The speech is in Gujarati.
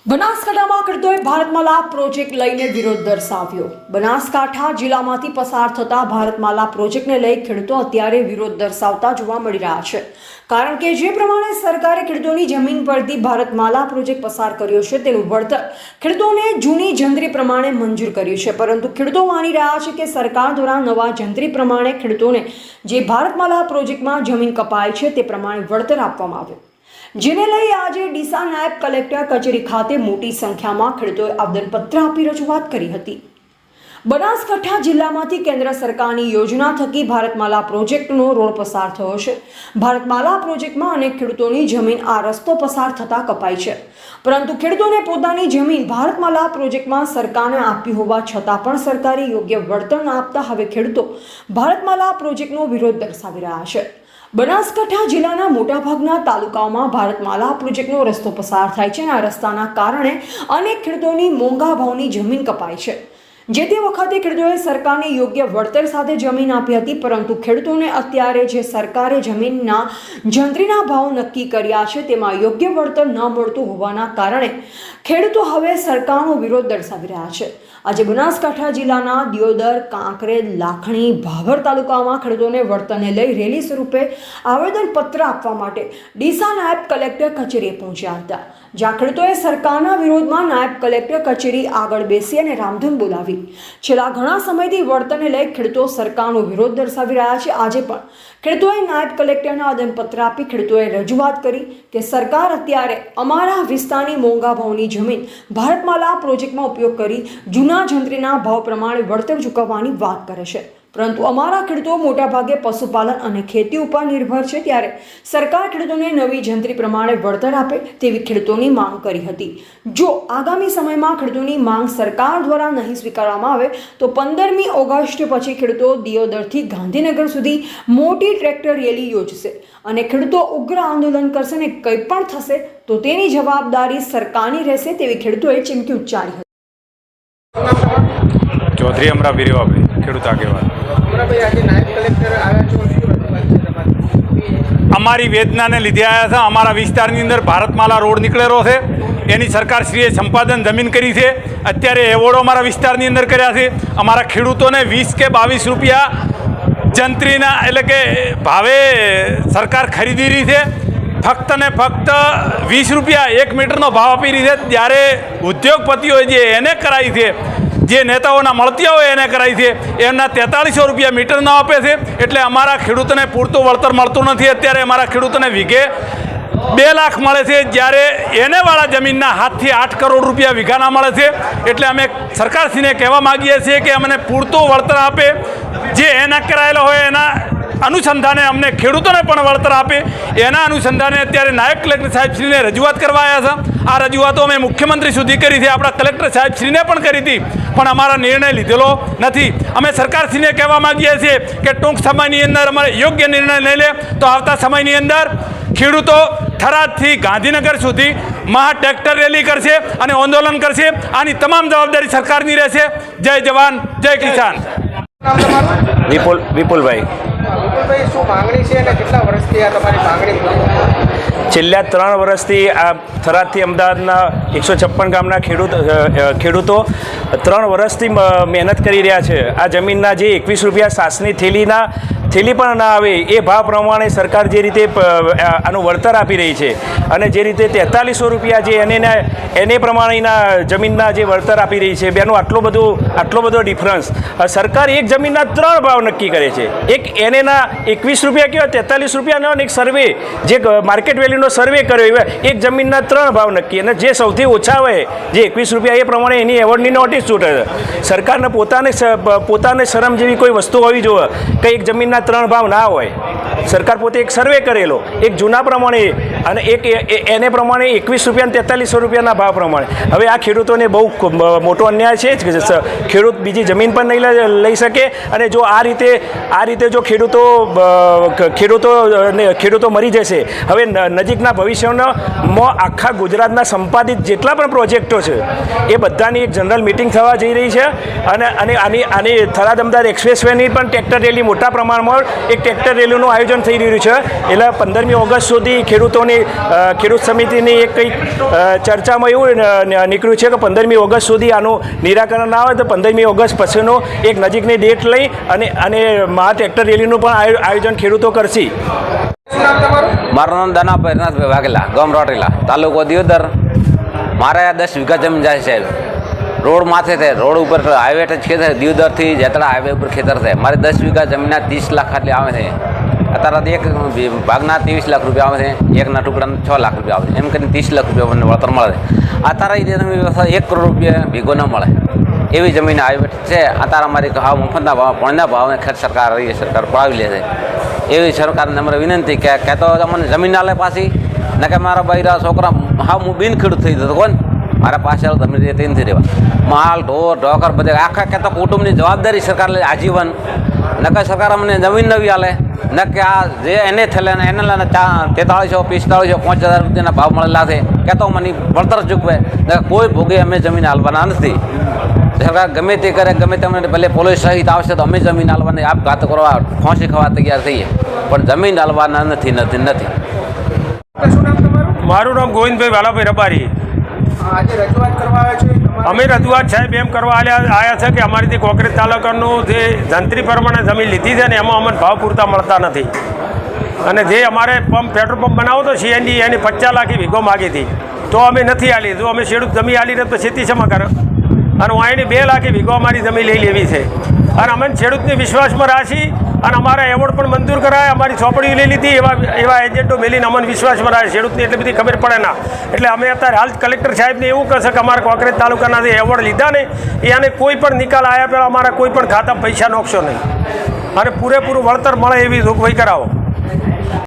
બનાસકાંઠામાં ખેડૂતોએ ભારતમાલા પ્રોજેક્ટ લઈને વિરોધ દર્શાવ્યો। બનાસકાંઠા જિલ્લામાંથી પસાર થતા ભારતમાલા પ્રોજેક્ટને લઈ ખેડૂતો અત્યારે વિરોધ દર્શાવતા જોવા મળી રહ્યા છે, કારણ કે જે પ્રમાણે સરકારે ખેડૂતોની જમીન પરથી ભારતમાલા પ્રોજેક્ટ પસાર કર્યો છે તેનું વળતર ખેડૂતોને જૂની જંત્રી પ્રમાણે મંજૂર કર્યું છે, પરંતુ ખેડૂતો માની રહ્યા છે કે સરકાર દ્વારા નવા જંત્રી પ્રમાણે ખેડૂતોને જે ભારતમાલા પ્રોજેક્ટમાં જમીન કપાય છે તે પ્રમાણે વળતર આપવામાં આવ્યું, જેને લઈ આજે ડીસા નાયબ કલેક્ટર કચેરી ખાતે મોટી સંખ્યામાં ખેડૂતોએ આવેદનપત્ર આપી રજૂઆત કરી હતી। બનાસકાંઠા જિલ્લામાંથી કેન્દ્ર સરકારની યોજના થકી ભારતમાલા પ્રોજેક્ટનો રોડ પસાર થયો છે। ભારતમાલા પ્રોજેક્ટમાં અનેક ખેડૂતોની જમીન આ રસ્તો પસાર થતા કપાઈ છે, પરંતુ ખેડૂતોને પોતાની જમીન ભારતમાલા પ્રોજેક્ટમાં સરકારને આપી હોવા છતાં પણ સરકારે યોગ્ય વળતર ન આપતા હવે ખેડૂતો ભારતમાલા પ્રોજેક્ટનો વિરોધ દર્શાવી રહ્યા છે। બનાસકાંઠા જિલ્લાના મોટાભાગના તાલુકાઓમાં ભારતમાલા પ્રોજેક્ટનો રસ્તો પસાર થાય છે અને આ રસ્તાના કારણે અનેક ખેડૂતોની મોંઘા ભાવની જમીન કપાય છે। જે તે વખતે ખેડૂતોએ સરકારને યોગ્ય વળતર સાથે જમીન આપી હતી, પરંતુ ખેડૂતોને અત્યારે જે સરકારે જમીનના જંત્રીના ભાવ નક્કી કર્યા છે તેમાં યોગ્ય વળતર ન મળતું હોવાના કારણે ખેડૂતો હવે સરકારનો વિરોધ દર્શાવી રહ્યા છે। આજે બનાસકાંઠા જિલ્લાના દિયોદર, કાંકરેજ, લાખણી, ભાભર તાલુકામાં ખેડૂતોને વળતરને લઈ રેલી સ્વરૂપે આવેદનપત્ર આપવા માટે ડીસા નાયબ કલેક્ટર કચેરીએ પહોંચ્યા હતા, જ્યાં ખેડૂતોએ સરકારના વિરોધમાં નાયબ કલેક્ટર કચેરી આગળ બેસી અને રામધૂન બોલાવી છેલ્લા ઘણા સમયથી વળતરને લઈ ખેડૂતો સરકારનો વિરોધ દર્શાવી રહ્યા છે। આજે પણ ખેડૂતોએ નાયબ કલેક્ટરને આવેદનપત્ર આપી ખેડૂતોએ રજૂઆત કરી કે સરકાર અત્યારે અમારા વિસ્તારની મોંઘા ભાવની જમીન ભારતમાલા પ્રોજેક્ટમાં ઉપયોગ કરી જૂના જંત્રીના ભાવ પ્રમાણે વળતર ચૂકવવાની વાત કરે છે, પરંતુ અમારા ખેડૂતો મોટાભાગે પશુપાલન અને ખેતી ઉપર નિર્ભર છે, ત્યારે સરકાર ખેડૂતોને નવી જંત્રી પ્રમાણે વળતર આપે તેવી ખેડૂતોની માંગ કરી હતી। જો આગામી સમયમાં ખેડૂતોની માંગ સરકાર દ્વારા નહીં સ્વીકારવામાં આવે તો 15મી ઓગસ્ટ પછી ખેડૂતો દિયોદરથી ગાંધીનગર સુધી મોટી ટ્રેક્ટર રેલી યોજશે અને ખેડૂતો ઉગ્ર આંદોલન કરશે અને કંઈ પણ થશે તો તેની જવાબદારી સરકારની રહેશે તેવી ખેડૂતોએ ચીમકી ઉચ્ચારી હતી। ચૌધરી અમરા બિરેવાભાઈ, ખેડૂત આગેવાન। અમારી વેદનાને લીધે આવ્યા છે। અમારા વિસ્તારની અંદર ભારતમાલા રોડ નીકળેલો છે, એની સરકારશ્રીએ સંપાદન જમીન કરી છે, અત્યારે એવોર્ડો અમારા વિસ્તારની અંદર કર્યા છે। અમારા ખેડૂતોને 20 કે 22 રૂપિયા જંત્રીના એટલે કે ભાવે સરકાર ખરીદી રહી છે, ફક્ત ને ફક્ત 20 રૂપિયા 1 મીટરનો ભાવ આપી રહી છે, જ્યારે ઉદ્યોગપતિઓએ જે એને કરાવી છે, જે નેતાઓના મળતિયા હોય એને કરાવી છે, એમના 4300 રૂપિયા મીટર ન આપે છે, એટલે અમારા ખેડૂતોને પૂરતું વળતર મળતું નથી। અત્યારે અમારા ખેડૂતોને વીઘે 2 લાખ મળે છે, જ્યારે એને વાળા જમીનના 7 થી 8 કરોડ રૂપિયા વીઘાના મળે છે। એટલે અમે સરકારશ્રીને કહેવા માગીએ છીએ કે અમને પૂરતું વળતર આપે, જે એના કરાયેલા હોય એના અનુસંધાને અમને ખેડૂતોને પણ વળતર આપે। એના અનુસંધાને અત્યારે નાયબ કલેક્ટર સાહેબશ્રીને રજૂઆત કરવા આવ્યા છે। આ રજૂઆતો અમે મુખ્યમંત્રી સુધી કરી છે, આપણા કલેક્ટર સાહેબશ્રીને પણ કરી હતી, પણ અમારા નિર્ણય લીધેલો નથી। અમે સરકારશ્રીને કહેવા માગીએ છીએ કે ટૂંક સમયની અંદર અમારે યોગ્ય નિર્ણય લઈ લે તો આવતા સમયની અંદર ખેડૂતો થરાદથી ગાંધીનગર સુધી મહા ટ્રેક્ટર રેલી કરશે અને આંદોલન કરશે। આની તમામ જવાબદારી સરકારની રહેશે। જય જવાન, જય કિસાન। વિપુલભાઈ, શું માંગણી છે અને કેટલા વર્ષથી આ તમારી માંગણી? છેલ્લા 3 વર્ષથી આ થરાદથી અમદાવાદના 156 ગામના ખેડૂતો 3 વર્ષથી મહેનત કરી રહ્યા છે। આ જમીનના જે 21 રૂપિયા સાસની થેલી પણ ના આવે એ ભાવ પ્રમાણે સરકાર જે રીતે આનું વળતર આપી રહી છે અને જે રીતે 4300 રૂપિયા જે એને પ્રમાણેના જમીનના જે વળતર આપી રહી છે, બેનો આટલો બધો ડિફરન્સ। સરકાર એક જમીનના 3 ભાવ નક્કી કરે છે, એક એનેના 21 રૂપિયા કહેવાય, 43 રૂપિયાનો એક સર્વે જે માર્કેટ વેલ્યુનો સર્વે કર્યો એવા એક જમીનના 3 ભાવ નક્કી, અને જે સૌથી ઓછા હોય જે 21 રૂપિયા એ પ્રમાણે એની એવોર્ડની નોટિસ છૂટે છે। સરકારને પોતાને શરમ જેવી કોઈ વસ્તુ હોવી જોઈએ કે એક જમીનના 3 ભાવ ના હોય। સરકાર પોતે એક સર્વે કરેલો એક જૂના પ્રમાણે અને એક એને પ્રમાણે 21 રૂપિયા અને 4300 રૂપિયાના ભાવ પ્રમાણે। હવે આ ખેડૂતોને બહુ મોટો અન્યાય છે, ખેડૂત બીજી જમીન પણ નહીં લઈ શકે, અને જો આ રીતે જો ખેડૂતો ખેડૂતો મરી જશે. હવે નજીકના ભવિષ્યમાં આખા ગુજરાતના સંપાદિત જેટલા પણ પ્રોજેક્ટો છે એ બધાની એક જનરલ મિટિંગ થવા જઈ રહી છે. અને આની થરાદ અમદાવાદ એક્સપ્રેસ વેની પણ ટ્રેક્ટર રેલી મોટા પ્રમાણમાં એક ટ્રેક્ટર રેલીનું આયોજન થઈ રહ્યું છે. એટલે 15મી ઓગસ્ટ સુધી ખેડૂત સમિતિની એક કંઈક ચર્ચામાં એવું નીકળ્યું છે કે 15મી ઓગસ્ટ સુધી આનું નિરાકરણ ના આવે તો 15મી ઓગસ્ટ પછીનો એક નજીકની ડેટ લઈ અને મહા ટ્રેક્ટર રેલીનું પણ આયોજન ખેડૂતો કરશે. શું નામ તમારું? મારું નામ દાનાભાઈ રનાથભાઈ વાઘેલા, ગામ રોટેલા, તાલુકો દિયોદર. મારે 10 વીઘા જમીન જાય છે. રોડ માથે છે, રોડ ઉપર હાઈવે ટચ ખેતર, દિયોદરથી જેતડા હાઈવે ઉપર ખેતર છે. મારે 10 વીઘા જમીનના 30 લાખ ખાલી આવે છે. અત્યારે એક ભાગના 23 લાખ રૂપિયા આવે છે, એકના ટુકડાના 6 લાખ રૂપિયા આવે છે. એમ કરીને 30 લાખ રૂપિયા મને વળતર મળે છે. અત્યારે વ્યવસ્થા 1 કરોડ રૂપિયા ભેગો ન મળે એવી જમીન આવી છે. અત્યારે અમારી હાવ મફતના ભાવ, પણના ભાવને ખેત સરકાર પડાવી લે છે. એવી સરકારને અમારે વિનંતી કે તો અમને જમીન ના લે પાછી, ને કે મારા બૈરા છોકરા હા હું બિન ખેડૂત થઈ જતો કોણ મારા પાસે તમે તે નથી રહેવા. માલ ઢોર ઢોકર બધે આખા કે તો કુટુંબની જવાબદારી સરકાર લે આજીવન. નકર સરકાર અમને જમીન નવી આલે, ન કે આ જે એને થયેલે એને લઈને 4300 4500 5000 રૂપિયાના ભાવ મળેલા છે કે તો મને વળતર ચૂકવે. કોઈ ભોગે અમે જમીન હાલવાના નથી. સરકાર ગમે તે કરે, ગમે તેમને ભલે પોલીસ સહિત આવશે તો અમે જમીન હાલવાની આપઘાત કરવા ફાંસી ખાવા તૈયાર થઈએ, પણ જમીન હાલવાના નથી. શું નામ તમારું? મારું નામ ગોવિંદભાઈ વાલાભાઈ રબારી. આજે રજૂઆત કરવા આવ્યા છે તમારે? અમે રજૂઆત સાહેબ એમ કરવા આવ્યા છે કે અમારીથી કોંકરેજ તાલુકાનું જે જંત્રી પ્રમાણે જમીન લીધી છે ને એમાં અમને ભાવ પૂરતા મળતા નથી. અને જે અમારે પેટ્રોલ પંપ બનાવો તો સીએનજી એની 50 લાખ વીઘો માગી હતી તો અમે નથી આલી. જો અમે ખેડૂત જમીન આલી રહે તો ખેતી શેમાં કરે? અને અહીંની 2 લાખ વીઘો અમારી જમીન લઈ લેવી છે. અને અમે ખેડૂતને વિશ્વાસમાં રાખી અને અમારા એવોર્ડ પણ મંજૂર કરાય, અમારી ચોપડીઓ લઈ લીધી. એવા એજન્ટો મેલીને અમને વિશ્વાસમાં રાખે. ખેડૂતને એટલી બધી ખબર પડે ના. એટલે અમે અત્યારે હાલ કલેક્ટર સાહેબને એવું કહેશે કે અમારા કોંકરેજ તાલુકાના જે એવોર્ડ લીધા ને એને કોઈ પણ નિકાલ આવ્યા પહેલાં અમારા કોઈ પણ ખાતા પૈસા નોખશો નહીં અને પૂરેપૂરું વળતર મળે એવી જોગવાઈ કરાવો.